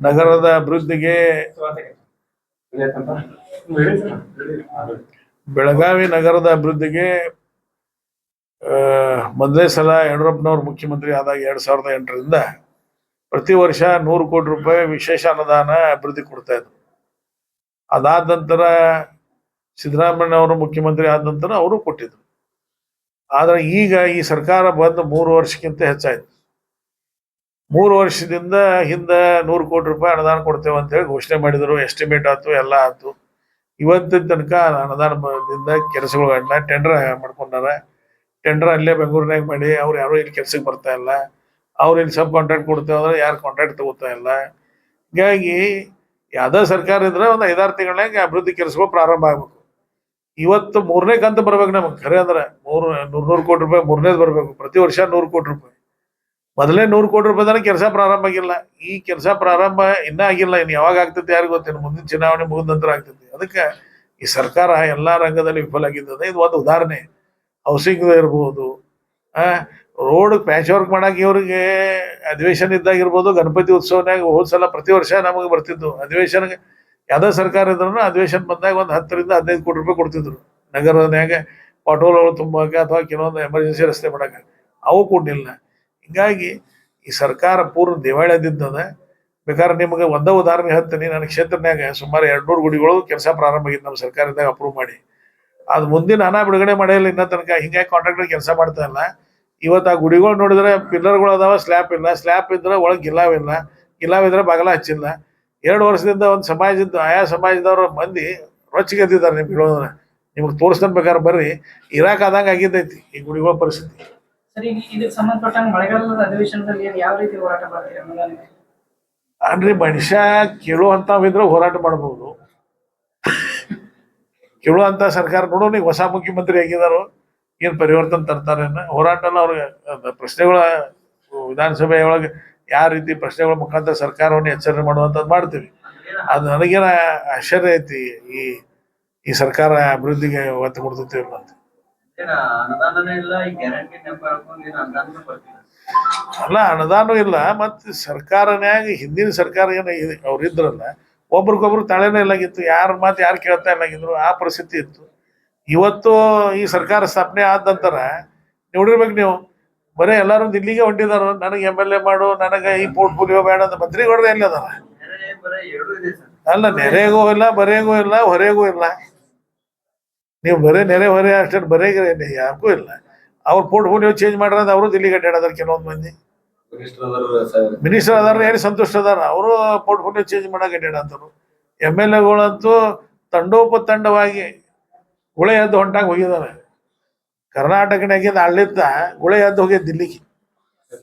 ನಗರದ ಅಭಿವೃದ್ಧಿಗೆ ಬೆಳಗಾವಿ ನಗರದ ಅಭಿವೃದ್ಧಿಗೆ ಮೊದಲೇ ಸಲ ಯಡಿಯೂರಪ್ಪನವರು ಮುಖ್ಯಮಂತ್ರಿ ಆದಾಗ 2008ರಿಂದ ಪ್ರತಿ ವರ್ಷ 100 ಕೋಟಿ ರೂಪಾಯಿ ವಿಶೇಷ ಅನುದಾನ ಅಭಿವೃದ್ಧಿ ಕೊಡ್ತಾ ಇದ್ರು. ಅದಾದ ನಂತರ ಸಿದ್ದರಾಮಯ್ಯ ಅವರು ಮುಖ್ಯಮಂತ್ರಿ ಆದ ನಂತರ ಅವರು ಕೊಟ್ಟಿದ್ರು. ಆದ್ರೆ ಈಗ ಈ ಸರ್ಕಾರ ಬಂದು 3 ವರ್ಷಕ್ಕಿಂತ ಹೆಚ್ಚಾಯ್ತು. 3 ವರ್ಷದಿಂದ ಹಿಂದೆ 100 ಕೋಟಿ ರೂಪಾಯಿ ಅನುದಾನ ಕೊಡ್ತೇವೆ ಅಂತ ಹೇಳಿ ಘೋಷಣೆ ಮಾಡಿದ್ರು. ಎಸ್ಟಿಮೇಟ್ ಆಯ್ತು, ಎಲ್ಲ ಆಯ್ತು. ಇವತ್ತಿನ ತನಕ ಅನುದಾನದಿಂದ ಕೆಲಸಗಳನ್ನ ಟೆಂಡರ್ ಮಾಡ್ಕೊಂಡಾರ. ಟೆಂಡರ್ ಅಲ್ಲೇ ಬೆಂಗಳೂರಿನಾಗ ಮಾಡಿ ಅವ್ರು ಯಾರು ಇಲ್ಲಿ ಕೆಲ್ಸಕ್ಕೆ ಬರ್ತಾ ಇಲ್ಲ. ಅವ್ರು ಇಲ್ಲಿ ಸಬ್ ಕಾಂಟ್ರಾಕ್ಟ್ ಕೊಡ್ತೇವೆ ಅಂದ್ರೆ ಯಾರು ಕಾಂಟ್ರಾಕ್ಟ್ ತಗೋತಾ ಇಲ್ಲ. ಹೀಗಾಗಿ ಯಾವ್ದೋ ಸರ್ಕಾರ ಇದ್ರೆ ಒಂದು 5-6 ತಿಂಗಳಾಗ ಅಭಿವೃದ್ಧಿ ಕೆಲಸಗಳು ಪ್ರಾರಂಭ ಆಗ್ಬೇಕು. ಇವತ್ತು 3ನೇ ಕಂತು ಬರ್ಬೇಕು ನಮಗೆ. ಖರೆ ಅಂದ್ರೆ 100 ಕೋಟಿ ರೂಪಾಯಿ 3ನೇದು ಬರ್ಬೇಕು. ಪ್ರತಿ ವರ್ಷ 100 ಕೋಟಿ ರೂಪಾಯಿ. ಮೊದಲೇ 100 ಕೋಟಿ ರೂಪಾಯಿ ಕೆಲಸ ಪ್ರಾರಂಭ ಆಗಿಲ್ಲ. ಈ ಕೆಲಸ ಪ್ರಾರಂಭ ಇನ್ನೂ ಆಗಿಲ್ಲ. ಇನ್ನು ಯಾವಾಗ ಆಗ್ತೈತಿ ಯಾರಿಗೂ ಗೊತ್ತೇನು. ಮುಂದಿನ ಚುನಾವಣೆ ಮುಗಿದ ನಂತರ ಆಗ್ತೈತಿ. ಅದಕ್ಕೆ ಈ ಸರ್ಕಾರ ಎಲ್ಲಾ ರಂಗದಲ್ಲಿ ವಿಫಲ ಆಗಿದ್ದದ. ಇದು ಒಂದು ಉದಾಹರಣೆ. ಹೌಸಿಂಗ್ ಇರ್ಬೋದು, ರೋಡ್ ಪ್ಯಾಚ್ ವರ್ಕ್ ಮಾಡಕ್ಕೆ ಇವ್ರಿಗೆ ಅಧಿವೇಶನ ಇದ್ದಾಗಿರ್ಬೋದು. ಗಣಪತಿ ಉತ್ಸವನಾಗ ಹೋದ್ಸಲ ಪ್ರತಿ ವರ್ಷ ನಮಗೆ ಬರ್ತಿದ್ದು ಅಧಿವೇಶನಗೆ. ಯಾವ್ದೋ ಸರ್ಕಾರ ಇದ್ರು ಅಧಿವೇಶನ ಬಂದಾಗ ಒಂದು 10ರಿಂದ 15 ಕೋಟಿ ರೂಪಾಯಿ ಕೊಡ್ತಿದ್ರು. ನಗರನ್ಯಾಗ ಪಟೋಲ್ಗಳು ತುಂಬಾಕ ಅಥವಾ ಕೆಲವೊಂದು ಎಮರ್ಜೆನ್ಸಿ ರಸ್ತೆ ಮಾಡಕ್ಕೆ. ಅವು ಕೊಡ್ಲಿಲ್ಲ. ಹಿಂಗಾಗಿ ಈ ಸರ್ಕಾರ ಪೂರ್ಣ ದಿವಾಳಿಯಾದಿದ್ದದ. ಬೇಕಾದ್ರೆ ನಿಮಗೆ ಒಂದೇ ಉದಾಹರಣೆ ಹೇಳ್ತೀನಿ. ನನ್ನ ಕ್ಷೇತ್ರನ್ಯಾಗ ಸುಮಾರು 200 ಗುಡಿಗಳು ಕೆಲಸ ಪ್ರಾರಂಭ ಆಗಿದ್ದು ನಮ್ಮ ಸರ್ಕಾರದಾಗ ಅಪ್ರೂವ್ ಮಾಡಿ. ಅದು ಮುಂದಿನ ಹಣ ಬಿಡುಗಡೆ ಮಾಡಿಲ್ಲ ಇನ್ನೂ ತನಕ. ಹಿಂಗಾಗಿ ಕಾಂಟ್ರಾಕ್ಟರ್ ಕೆಲಸ ಮಾಡ್ತಾ ಇಲ್ಲ. ಇವತ್ತು ಆ ಗುಡಿಗಳು ನೋಡಿದ್ರೆ ಪಿಲ್ಲರ್ಗಳು ಅದಾವ, ಸ್ಲ್ಯಾಪ್ ಇಲ್ಲ. ಸ್ಲ್ಯಾಪ್ ಇದ್ರೆ ಒಳಗೆ ಗಿಲಾವಿಲ್ಲ. ಗಿಲಾವಿದ್ರೆ ಬಾಗಲ ಹಚ್ಚಿಲ್ಲ. 2 ವರ್ಷದಿಂದ ಒಂದು ಸಮಾಜದ ಆಯಾ ಸಮಾಜದವ್ರ ಮಂದಿ ರೊಚ್ಚಿಗೆ ಎದ್ದಿದ್ದಾರೆ. ನಿಮ್ಗೆ ಹೇಳೋದ್ರ ನಿಮ್ಗೆ ತೋರಿಸ್ತಾನೆ ಬೇಕಾದ್ರೆ ಬರ್ರಿ. ಇರಾಕ್ ಆದಂಗೆ ಆಗಿದ್ದೈತಿ ಈ ಗುಡಿಗಳ ಪರಿಸ್ಥಿತಿ. ಇದಕ್ಕೆ ಸಂಬಂಧಪಟ್ಟಂಗೆ ಮಳೆಗಾಲದ ಅಧಿವೇಶನದಲ್ಲಿ ಯಾವ ರೀತಿ ಹೋರಾಟ ಮಾಡ್ತೀರಿ? ಅನ್ರಿ ಮನುಷ್ಯ ಕೇಳುವಂಥವಿದ್ರೆ ಹೋರಾಟ ಮಾಡ್ಬೋದು. ಕೇಳುವಂಥ ಸರ್ಕಾರ ನೋಡೋಣ. ಈಗ ಹೊಸ ಮುಖ್ಯಮಂತ್ರಿ ಆಗಿದಾರೋ ಏನು ಪರಿವರ್ತನೆ ತರ್ತಾರೇನ. ಹೋರಾಟ ಎಲ್ಲ ಅವ್ರಿಗೆ ಪ್ರಶ್ನೆಗಳ ವಿಧಾನಸಭೆ ಒಳಗೆ ಯಾವ ರೀತಿ ಪ್ರಶ್ನೆಗಳ ಮುಖಾಂತರ ಸರ್ಕಾರವನ್ನು ಎಚ್ಚರಿಕೆ ಮಾಡುವಂಥದ್ದು ಮಾಡ್ತೀವಿ. ಅದು ನನಗೇನ ಆಶ್ಚರ್ಯ ಐತಿ. ಈ ಸರ್ಕಾರ ಅಭಿವೃದ್ಧಿಗೆ ಒತ್ತು ಕೊಡ್ತೀವಿ ಅಂತ. ಅಲ್ಲ, ಅನುದಾನ ಇಲ್ಲ. ಮತ್ತೆ ಸರ್ಕಾರನ್ಯಾಗ ಹಿಂದಿನ ಸರ್ಕಾರ ಏನು ಅವ್ರು ಇದ್ರಲ್ಲ, ಒಬ್ರಿಗೊಬ್ರು ತಳೆನೇ ಇಲ್ಲಾಗಿತ್ತು. ಯಾರ ಮಾತು ಯಾರು ಕೇಳ್ತಾ ಇಲ್ಲಾಗಿದ್ರು. ಆ ಪರಿಸ್ಥಿತಿ ಇತ್ತು. ಇವತ್ತು ಈ ಸರ್ಕಾರ ಸ್ಥಾಪನೆ ಆದ ನಂತರ ನೋಡಿರ್ಬೇಕು ನೀವು, ಬರೀ ಎಲ್ಲರೂ ದಿಲ್ಲಿಗೆ ಹೊಂಟಿದಾರ. ನನಗೆ MLA ಮಾಡು, ನನಗೆ ಈ ಪೋರ್ಟ್ಫೋಲಿಯೋ ಬೇಡ ಅಂತ. ಮಂತ್ರಿಗಳ್ರೆ ಎಲ್ಲಿ ಅದಾರ? ಅಲ್ಲ, ನೆರೆಗೂ ಇಲ್ಲ, ಬರೆಗೂ ಇಲ್ಲ, ಹೊರೆಗೂ ಇಲ್ಲ. ನೀವು ಬರೀ ನೆರೆ ಹೊರೆ ಅಷ್ಟೇ, ಬರೆಗೆ ಯಾರಿಗೂ ಇಲ್ಲ. ಅವ್ರ ಪೋರ್ಟ್ಫೋಲಿಯೋ ಚೇಂಜ್ ಮಾಡ್ರಂತ ಅವರು ದಿಲ್ಲಿಗೆ ಅಡ್ಡಾಡದಾರ. ಕೆಲವೊಂದು ಮಂದಿ ಮಿನಿಸ್ಟರ್ ಅದಾರ, ಏನು ಸಂತುಷ್ಟ ಅದಾರ. ಅವರು ಪೋರ್ಟ್ಫೋಲಿಯೋ ಚೇಂಜ್ ಮಾಡಕ್ಕೆ ಅಡ್ಡಾಡಂತರು. MLAಗಳಂತೂ ತಂಡೋಪತಂಡವಾಗಿ ಗುಳೆ ಎದ್ದು ಹೊಂಟಾಗ ಹೋಗಿದಾರೆ. ಕರ್ನಾಟಕನಾಗಿಂದ ಅಳ್ಳಿದ್ದ ಗುಳೆ ಎದ್ದು ಹೋಗ್ಯದ ದಿಲ್ಲಿಗೆ.